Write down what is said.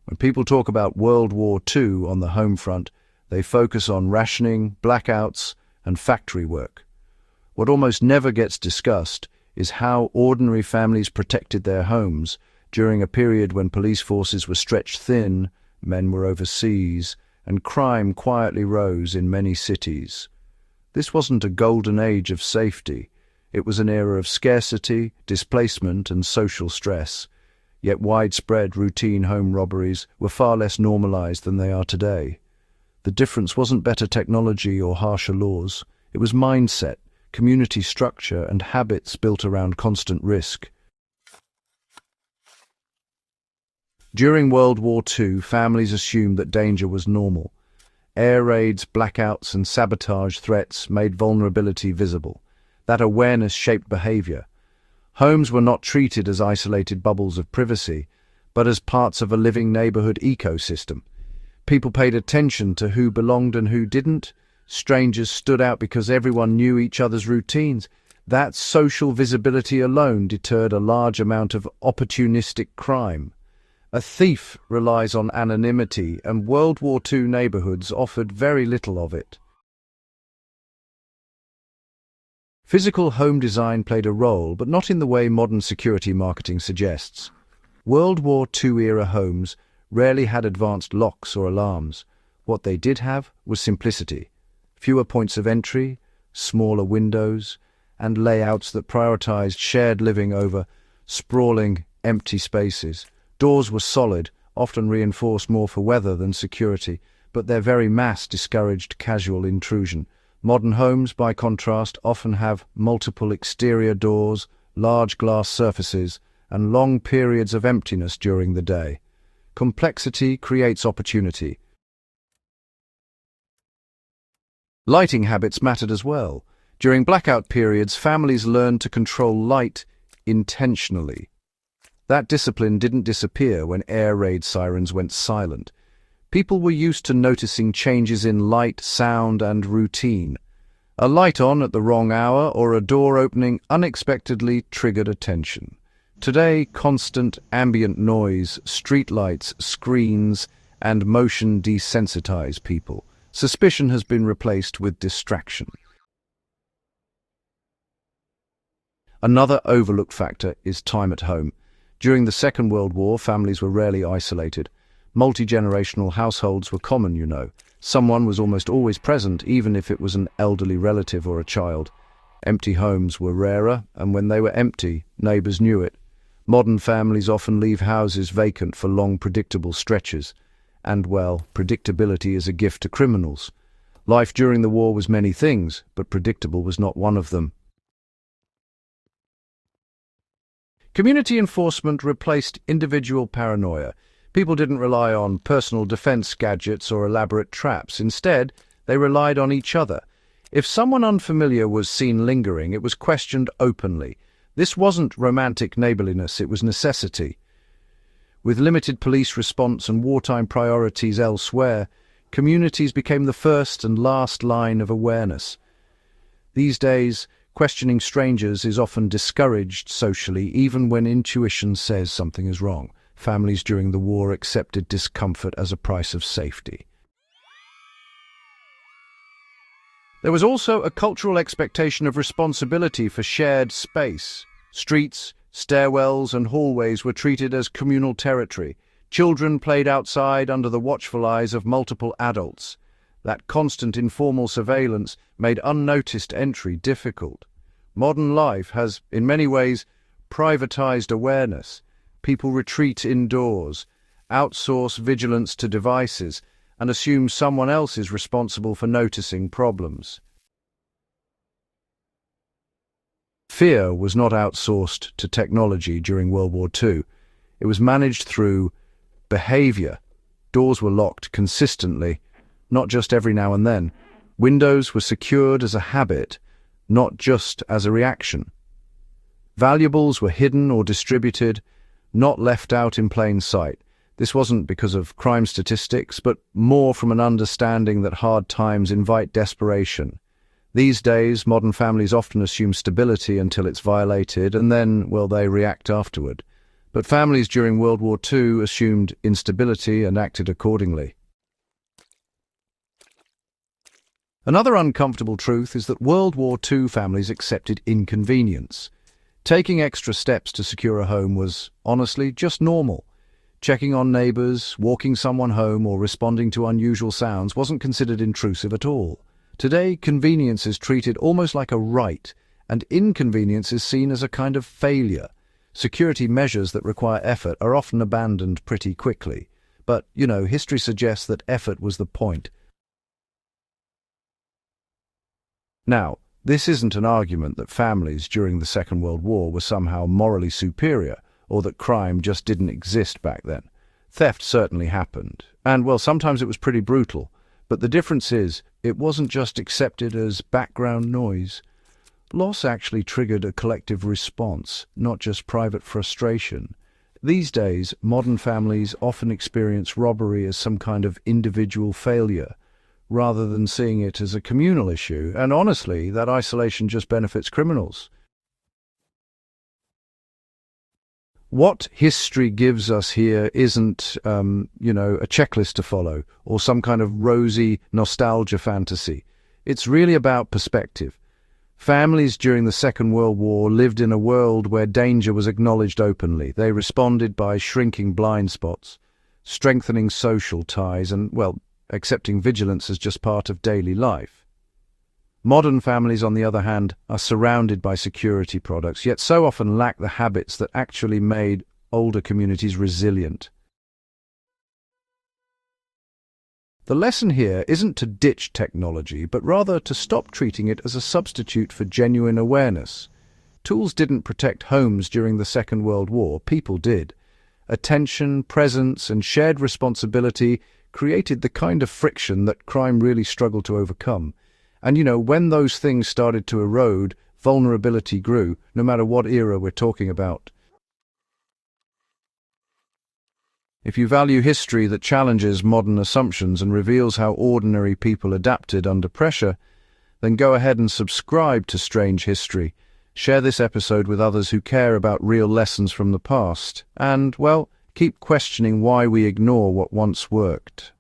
When people talk about World War II on the home front, they focus on rationing, blackouts, and factory work. What almost never gets discussed is how ordinary families protected their homes during a period when police forces were stretched thin, men were overseas, and crime quietly rose in many cities. This wasn't a golden age of safety. It was an era of scarcity, displacement, and social stress. Yet widespread routine home robberies were far less normalized than they are today. The difference wasn't better technology or harsher laws. It was mindset, community structure, and habits built around constant risk. During World War II, families assumed that danger was normal. Air raids, blackouts, and sabotage threats made vulnerability visible. That awareness shaped behavior. Homes were not treated as isolated bubbles of privacy, but as parts of a living neighborhood ecosystem. People paid attention to who belonged and who didn't. Strangers stood out because everyone knew each other's routines. That social visibility alone deterred a large amount of opportunistic crime. A thief relies on anonymity, and World War II neighborhoods offered very little of it. Physical home design played a role, but not in the way modern security marketing suggests. World War II-era homes rarely had advanced locks or alarms. What they did have was simplicity. Fewer points of entry, smaller windows, and layouts that prioritized shared living over sprawling, empty spaces. Doors were solid, often reinforced more for weather than security, but their very mass discouraged casual intrusion. Modern homes, by contrast, often have multiple exterior doors, large glass surfaces, and long periods of emptiness during the day. Complexity creates opportunity. Lighting habits mattered as well. During blackout periods, families learned to control light intentionally. That discipline didn't disappear when air raid sirens went silent. People were used to noticing changes in light, sound, and routine. A light on at the wrong hour or a door opening unexpectedly triggered attention. Today, constant ambient noise, streetlights, screens, and motion desensitize people. Suspicion has been replaced with distraction. Another overlooked factor is time at home. During the Second World War, families were rarely isolated. Multi-generational households were common, you know. Someone was almost always present, even if it was an elderly relative or a child. Empty homes were rarer, and when they were empty, neighbors knew it. Modern families often leave houses vacant for long, predictable stretches. And, well, predictability is a gift to criminals. Life during the war was many things, but predictable was not one of them. Community enforcement replaced individual paranoia. People didn't rely on personal defense gadgets or elaborate traps. Instead, they relied on each other. If someone unfamiliar was seen lingering, it was questioned openly. This wasn't romantic neighborliness, it was necessity. With limited police response and wartime priorities elsewhere, communities became the first and last line of awareness. These days, questioning strangers is often discouraged socially, even when intuition says something is wrong. Families during the war accepted discomfort as a price of safety. There was also a cultural expectation of responsibility for shared space. Streets, stairwells, and hallways were treated as communal territory. Children played outside under the watchful eyes of multiple adults. That constant informal surveillance made unnoticed entry difficult. Modern life has, in many ways, privatized awareness. People retreat indoors, outsource vigilance to devices, and assume someone else is responsible for noticing problems. Fear was not outsourced to technology during World War II. It was managed through behavior. Doors were locked consistently, not just every now and then. Windows were secured as a habit, not just as a reaction. Valuables were hidden or distributed, not left out in plain sight. This wasn't because of crime statistics, but more from an understanding that hard times invite desperation. These days, modern families often assume stability until it's violated, and then, well, they react afterward. But families during World War II assumed instability and acted accordingly. Another uncomfortable truth is that World War II families accepted inconvenience. Taking extra steps to secure a home was, honestly, just normal. Checking on neighbors, walking someone home, or responding to unusual sounds wasn't considered intrusive at all. Today, convenience is treated almost like a right, and inconvenience is seen as a kind of failure. Security measures that require effort are often abandoned pretty quickly. But, history suggests that effort was the point. Now, this isn't an argument that families during the Second World War were somehow morally superior, or that crime just didn't exist back then. Theft certainly happened, and, sometimes it was pretty brutal. But the difference is, it wasn't just accepted as background noise. Loss actually triggered a collective response, not just private frustration. These days, modern families often experience robbery as some kind of individual failure, rather than seeing it as a communal issue, and honestly, that isolation just benefits criminals. What history gives us here isn't, a checklist to follow, or some kind of rosy nostalgia fantasy. It's really about perspective. Families during the Second World War lived in a world where danger was acknowledged openly. They responded by shrinking blind spots, strengthening social ties, and, accepting vigilance as just part of daily life. Modern families, on the other hand, are surrounded by security products, yet so often lack the habits that actually made older communities resilient. The lesson here isn't to ditch technology, but rather to stop treating it as a substitute for genuine awareness. Tools didn't protect homes during the Second World War, people did. Attention, presence, and shared responsibility created the kind of friction that crime really struggled to overcome. And when those things started to erode, vulnerability grew, no matter what era we're talking about. If you value history that challenges modern assumptions and reveals how ordinary people adapted under pressure, then go ahead and subscribe to Strange History. Share this episode with others who care about real lessons from the past. And, keep questioning why we ignore what once worked.